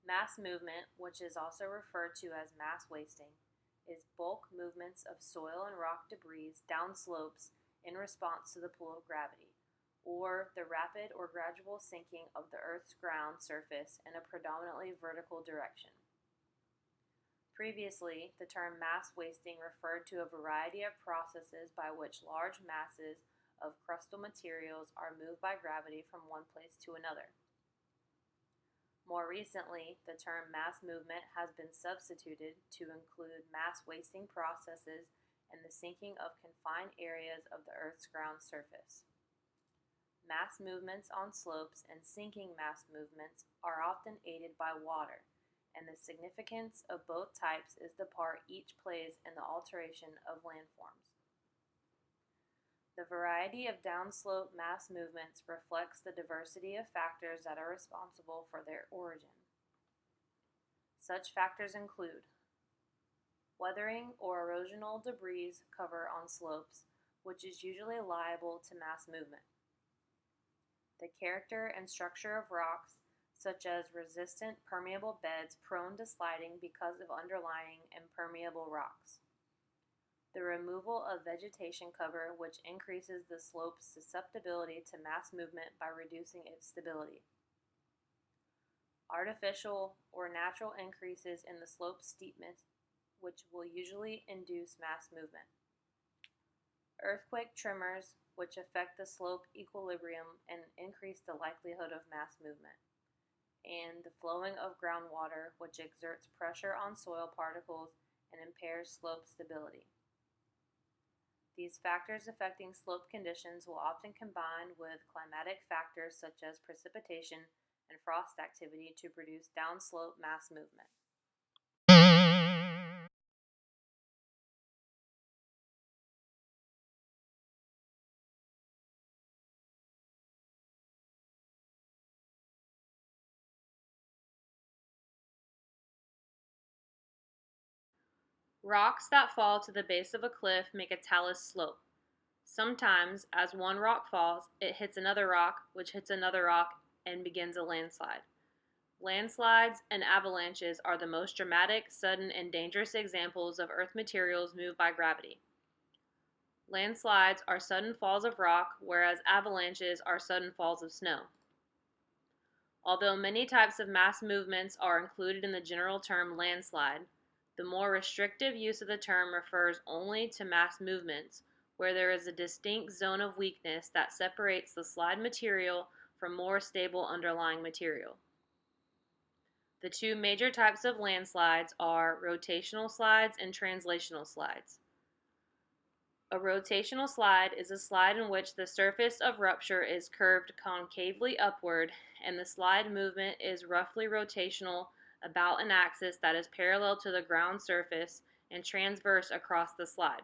Mass movement, which is also referred to as mass wasting, is bulk movements of soil and rock debris down slopes in response to the pull of gravity, or the rapid or gradual sinking of the Earth's ground surface in a predominantly vertical direction. Previously, the term mass wasting referred to a variety of processes by which large masses of crustal materials are moved by gravity from one place to another. More recently, the term mass movement has been substituted to include mass wasting processes and the sinking of confined areas of the Earth's ground surface. Mass movements on slopes and sinking mass movements are often aided by water, and the significance of both types is the part each plays in the alteration of landforms. The variety of downslope mass movements reflects the diversity of factors that are responsible for their origin. Such factors include weathering or erosional debris cover on slopes, which is usually liable to mass movement. The character and structure of rocks, such as resistant permeable beds prone to sliding because of underlying impermeable rocks. The removal of vegetation cover, which increases the slope's susceptibility to mass movement by reducing its stability. Artificial or natural increases in the slope's steepness, which will usually induce mass movement. Earthquake tremors, which affect the slope equilibrium and increase the likelihood of mass movement. And the flowing of groundwater, which exerts pressure on soil particles and impairs slope stability. These factors affecting slope conditions will often combine with climatic factors such as precipitation and frost activity to produce downslope mass movement. Rocks that fall to the base of a cliff make a talus slope. Sometimes, as one rock falls, it hits another rock, which hits another rock, and begins a landslide. Landslides and avalanches are the most dramatic, sudden, and dangerous examples of Earth materials moved by gravity. Landslides are sudden falls of rock, whereas avalanches are sudden falls of snow. Although many types of mass movements are included in the general term landslide, the more restrictive use of the term refers only to mass movements, where there is a distinct zone of weakness that separates the slide material from more stable underlying material. The two major types of landslides are rotational slides and translational slides. A rotational slide is a slide in which the surface of rupture is curved concavely upward, and the slide movement is roughly rotational about an axis that is parallel to the ground surface and transverse across the slide.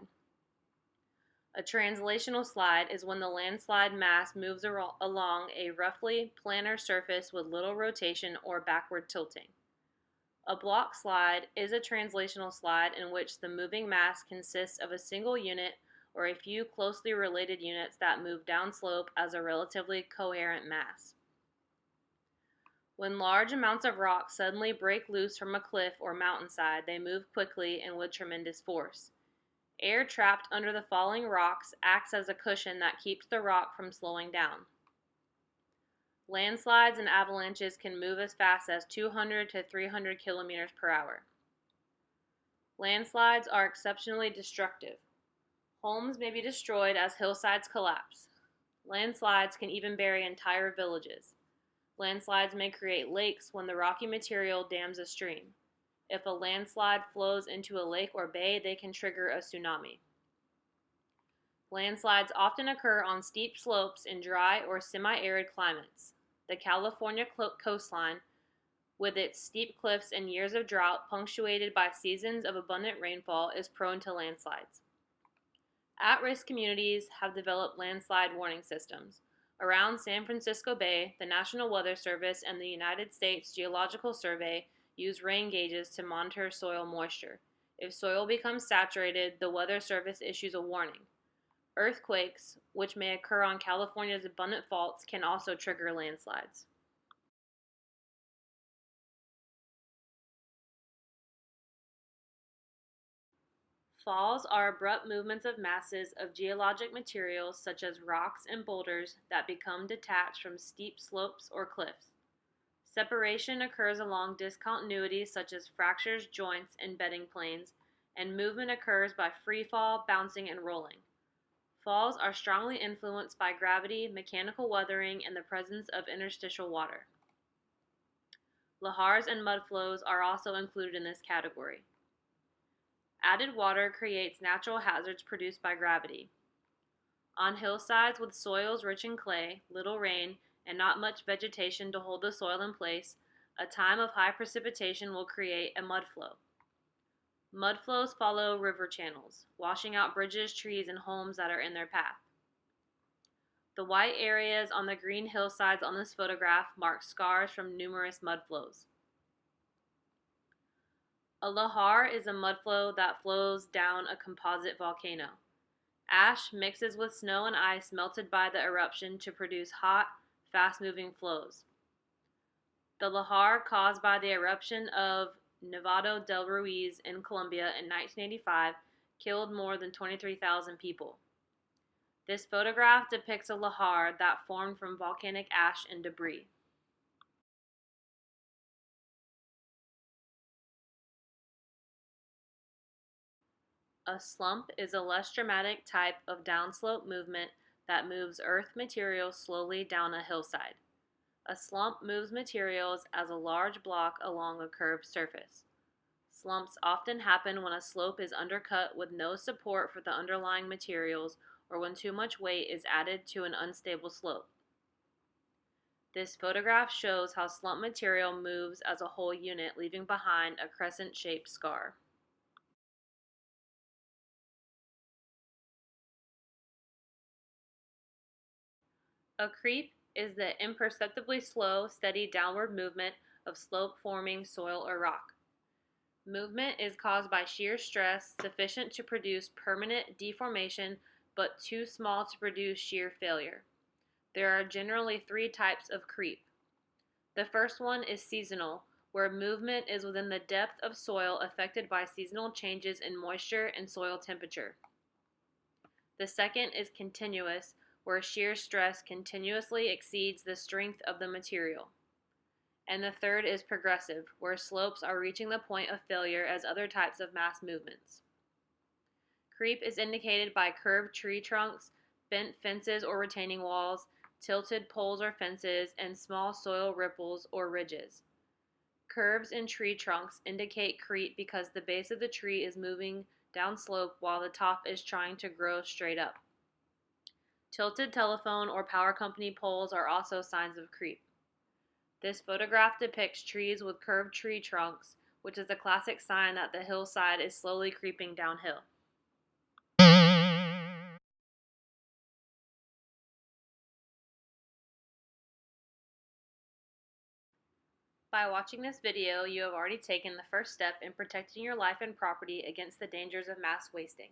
A translational slide is when the landslide mass moves along a roughly planar surface with little rotation or backward tilting. A block slide is a translational slide in which the moving mass consists of a single unit or a few closely related units that move downslope as a relatively coherent mass. When large amounts of rock suddenly break loose from a cliff or mountainside, they move quickly and with tremendous force. Air trapped under the falling rocks acts as a cushion that keeps the rock from slowing down. Landslides and avalanches can move as fast as 200 to 300 kilometers per hour. Landslides are exceptionally destructive. Homes may be destroyed as hillsides collapse. Landslides can even bury entire villages. Landslides may create lakes when the rocky material dams a stream. If a landslide flows into a lake or bay, they can trigger a tsunami. Landslides often occur on steep slopes in dry or semi-arid climates. The California coastline, with its steep cliffs and years of drought punctuated by seasons of abundant rainfall, is prone to landslides. At-risk communities have developed landslide warning systems. Around San Francisco Bay, the National Weather Service and the United States Geological Survey use rain gauges to monitor soil moisture. If soil becomes saturated, the Weather Service issues a warning. Earthquakes, which may occur on California's abundant faults, can also trigger landslides. Falls are abrupt movements of masses of geologic materials such as rocks and boulders that become detached from steep slopes or cliffs. Separation occurs along discontinuities such as fractures, joints, and bedding planes, and movement occurs by free fall, bouncing, and rolling. Falls are strongly influenced by gravity, mechanical weathering, and the presence of interstitial water. Lahars and mudflows are also included in this category. Added water creates natural hazards produced by gravity. On hillsides with soils rich in clay, little rain, and not much vegetation to hold the soil in place, a time of high precipitation will create a mudflow. Mudflows follow river channels, washing out bridges, trees, and homes that are in their path. The white areas on the green hillsides on this photograph mark scars from numerous mudflows. A lahar is a mudflow that flows down a composite volcano. Ash mixes with snow and ice melted by the eruption to produce hot, fast-moving flows. The lahar caused by the eruption of Nevado del Ruiz in Colombia in 1985 killed more than 23,000 people. This photograph depicts a lahar that formed from volcanic ash and debris. A slump is a less dramatic type of downslope movement that moves earth materials slowly down a hillside. A slump moves materials as a large block along a curved surface. Slumps often happen when a slope is undercut with no support for the underlying materials or when too much weight is added to an unstable slope. This photograph shows how slump material moves as a whole unit, leaving behind a crescent-shaped scar. A creep is the imperceptibly slow, steady downward movement of slope-forming soil or rock. Movement is caused by shear stress sufficient to produce permanent deformation but too small to produce shear failure. There are generally three types of creep. The first one is seasonal, where movement is within the depth of soil affected by seasonal changes in moisture and soil temperature. The second is continuous, where shear stress continuously exceeds the strength of the material. And the third is progressive, where slopes are reaching the point of failure as other types of mass movements. Creep is indicated by curved tree trunks, bent fences or retaining walls, tilted poles or fences, and small soil ripples or ridges. Curves in tree trunks indicate creep because the base of the tree is moving downslope while the top is trying to grow straight up. Tilted telephone or power company poles are also signs of creep. This photograph depicts trees with curved tree trunks, which is a classic sign that the hillside is slowly creeping downhill. By watching this video, you have already taken the first step in protecting your life and property against the dangers of mass wasting.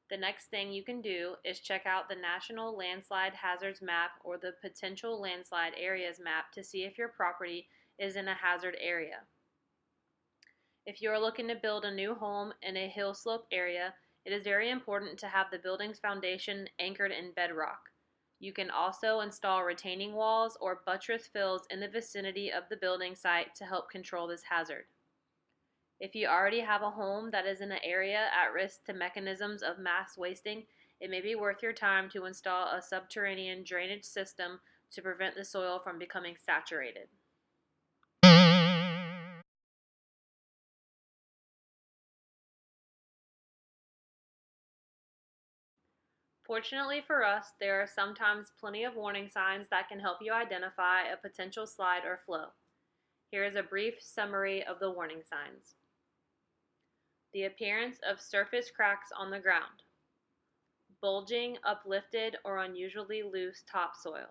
The next thing you can do is check out the National Landslide Hazards Map or the Potential Landslide Areas Map to see if your property is in a hazard area. If you are looking to build a new home in a hill slope area, it is very important to have the building's foundation anchored in bedrock. You can also install retaining walls or buttress fills in the vicinity of the building site to help control this hazard. If you already have a home that is in an area at risk to mechanisms of mass wasting, it may be worth your time to install a subterranean drainage system to prevent the soil from becoming saturated. Fortunately for us, there are sometimes plenty of warning signs that can help you identify a potential slide or flow. Here is a brief summary of the warning signs. The appearance of surface cracks on the ground. Bulging, uplifted, or unusually loose topsoil.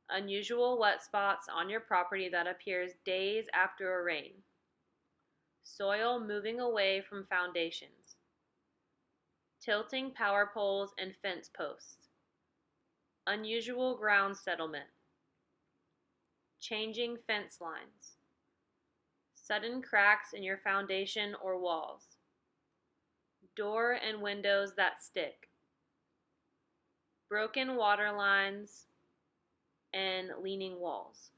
Unusual wet spots on your property that appears days after a rain. Soil moving away from foundations. Tilting power poles and fence posts. Unusual ground settlement. Changing fence lines. Sudden cracks in your foundation or walls. door and windows that stick, broken water lines, and leaning walls.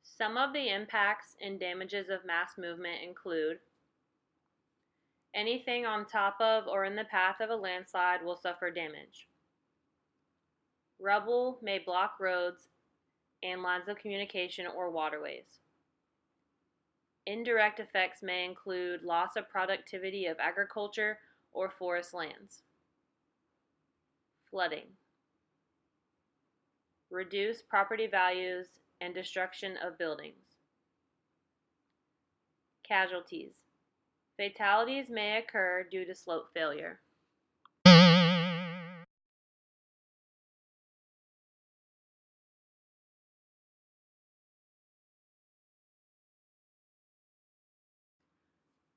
Some of the impacts and damages of mass movement include anything on top of or in the path of a landslide will suffer damage. Rubble may block roads and lines of communication or waterways. Indirect effects may include loss of productivity of agriculture or forest lands. Flooding. Reduce property values and destruction of buildings. Casualties. Fatalities may occur due to slope failure.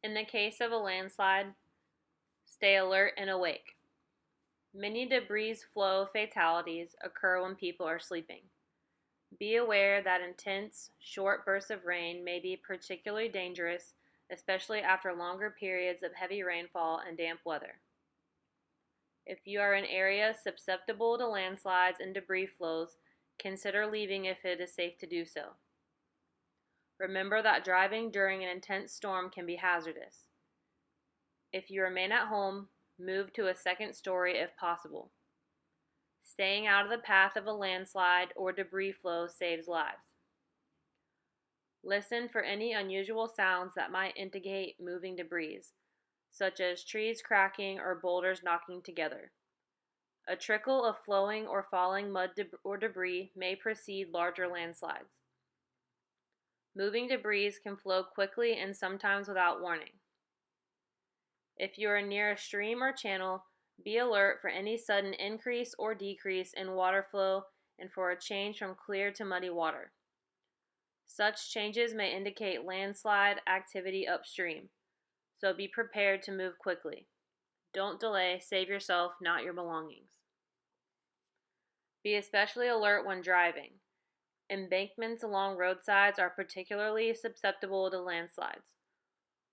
In the case of a landslide, stay alert and awake. Many debris flow fatalities occur when people are sleeping. Be aware that intense, short bursts of rain may be particularly dangerous, especially after longer periods of heavy rainfall and damp weather. If you are in areas susceptible to landslides and debris flows, consider leaving if it is safe to do so. Remember that driving during an intense storm can be hazardous. If you remain at home, move to a second story if possible. Staying out of the path of a landslide or debris flow saves lives. Listen for any unusual sounds that might indicate moving debris, such as trees cracking or boulders knocking together. A trickle of flowing or falling mud or debris may precede larger landslides. Moving debris can flow quickly and sometimes without warning. If you are near a stream or channel, be alert for any sudden increase or decrease in water flow and for a change from clear to muddy water. Such changes may indicate landslide activity upstream, so be prepared to move quickly. Don't delay, save yourself, not your belongings. Be especially alert when driving. Embankments along roadsides are particularly susceptible to landslides.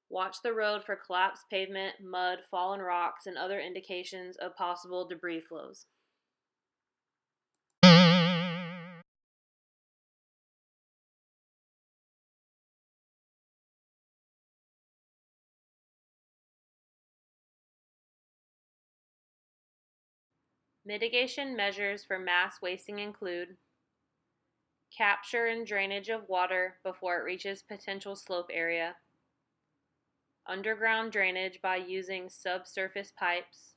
Watch the road for collapsed pavement, mud, fallen rocks, and other indications of possible debris flows. Mitigation measures for mass wasting include capture and drainage of water before it reaches potential slope area, underground drainage by using subsurface pipes,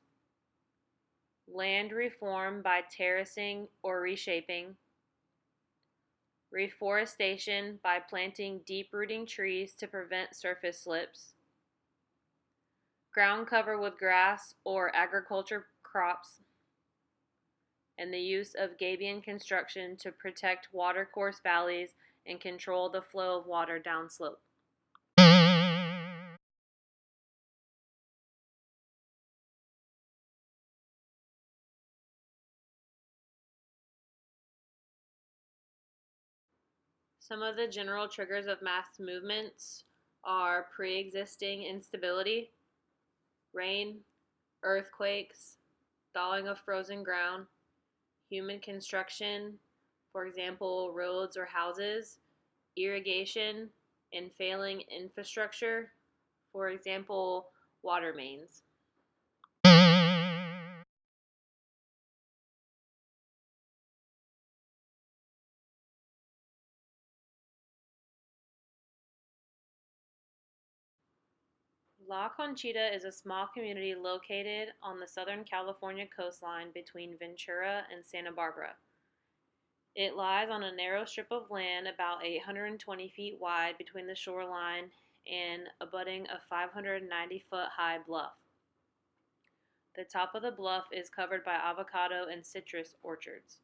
land reform by terracing or reshaping, reforestation by planting deep-rooting trees to prevent surface slips, ground cover with grass or agriculture crops, and the use of gabion construction to protect watercourse valleys and control the flow of water downslope. Some of the general triggers of mass movements are pre-existing instability, rain, earthquakes, thawing of frozen ground, human construction, for example, roads or houses, irrigation, and failing infrastructure, for example, water mains. La Conchita is a small community located on the Southern California coastline between Ventura and Santa Barbara. It lies on a narrow strip of land about 820 feet wide between the shoreline and abutting a 590-foot high bluff. The top of the bluff is covered by avocado and citrus orchards.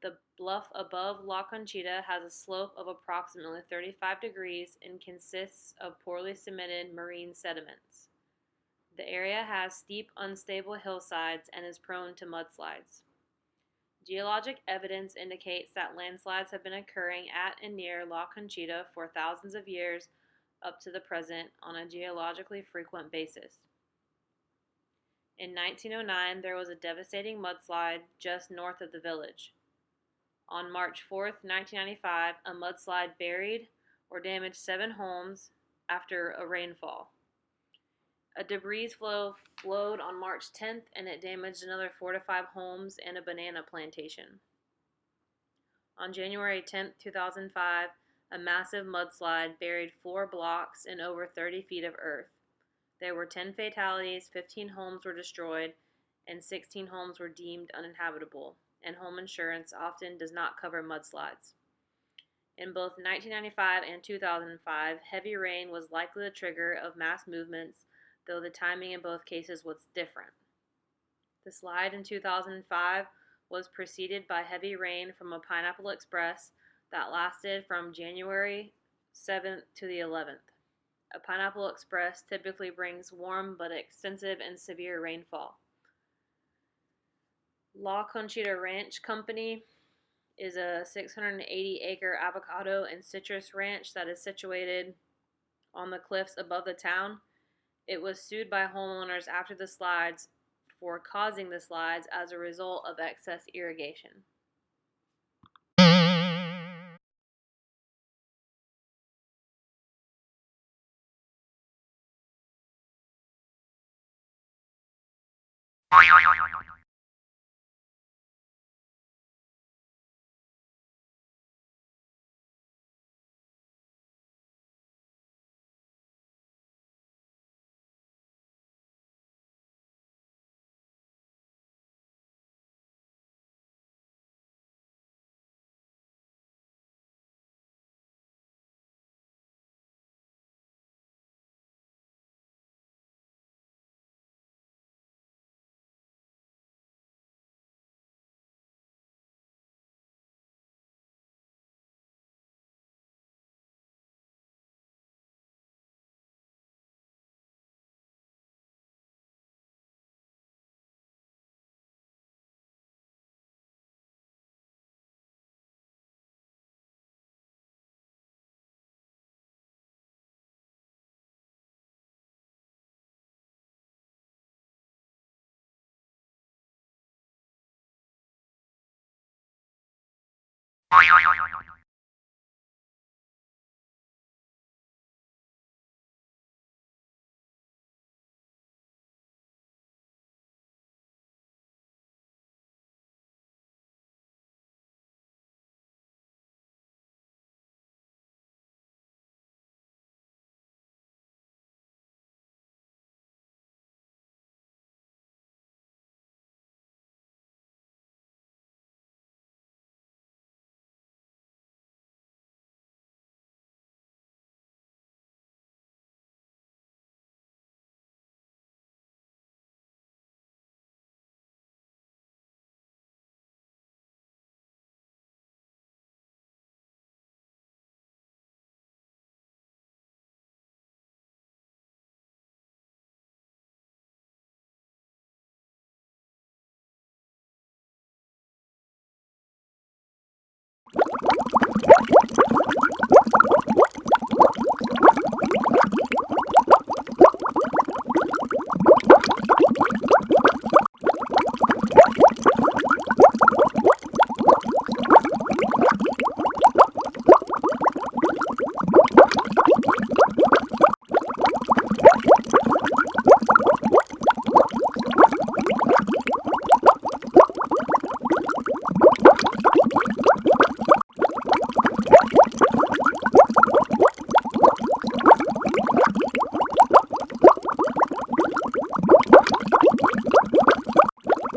The bluff above La Conchita has a slope of approximately 35 degrees and consists of poorly cemented marine sediments. The area has steep, unstable hillsides and is prone to mudslides. Geologic evidence indicates that landslides have been occurring at and near La Conchita for thousands of years up to the present on a geologically frequent basis. In 1909, there was a devastating mudslide just north of the village. On March 4, 1995, a mudslide buried or damaged 7 homes after a rainfall. A debris flow flowed on March 10th and it damaged another 4 to 5 homes and a banana plantation. On January 10, 2005, a massive mudslide buried 4 blocks in over 30 feet of earth. There were 10 fatalities, 15 homes were destroyed, and 16 homes were deemed uninhabitable, and home insurance often does not cover mudslides. In both 1995 and 2005, heavy rain was likely the trigger of mass movements, though the timing in both cases was different. The slide in 2005 was preceded by heavy rain from a Pineapple Express that lasted from January 7th to the 11th. A Pineapple Express typically brings warm but extensive and severe rainfall. La Conchita Ranch Company is a 680-acre avocado and citrus ranch that is situated on the cliffs above the town. It was sued by homeowners after the slides for causing the slides as a result of excess irrigation.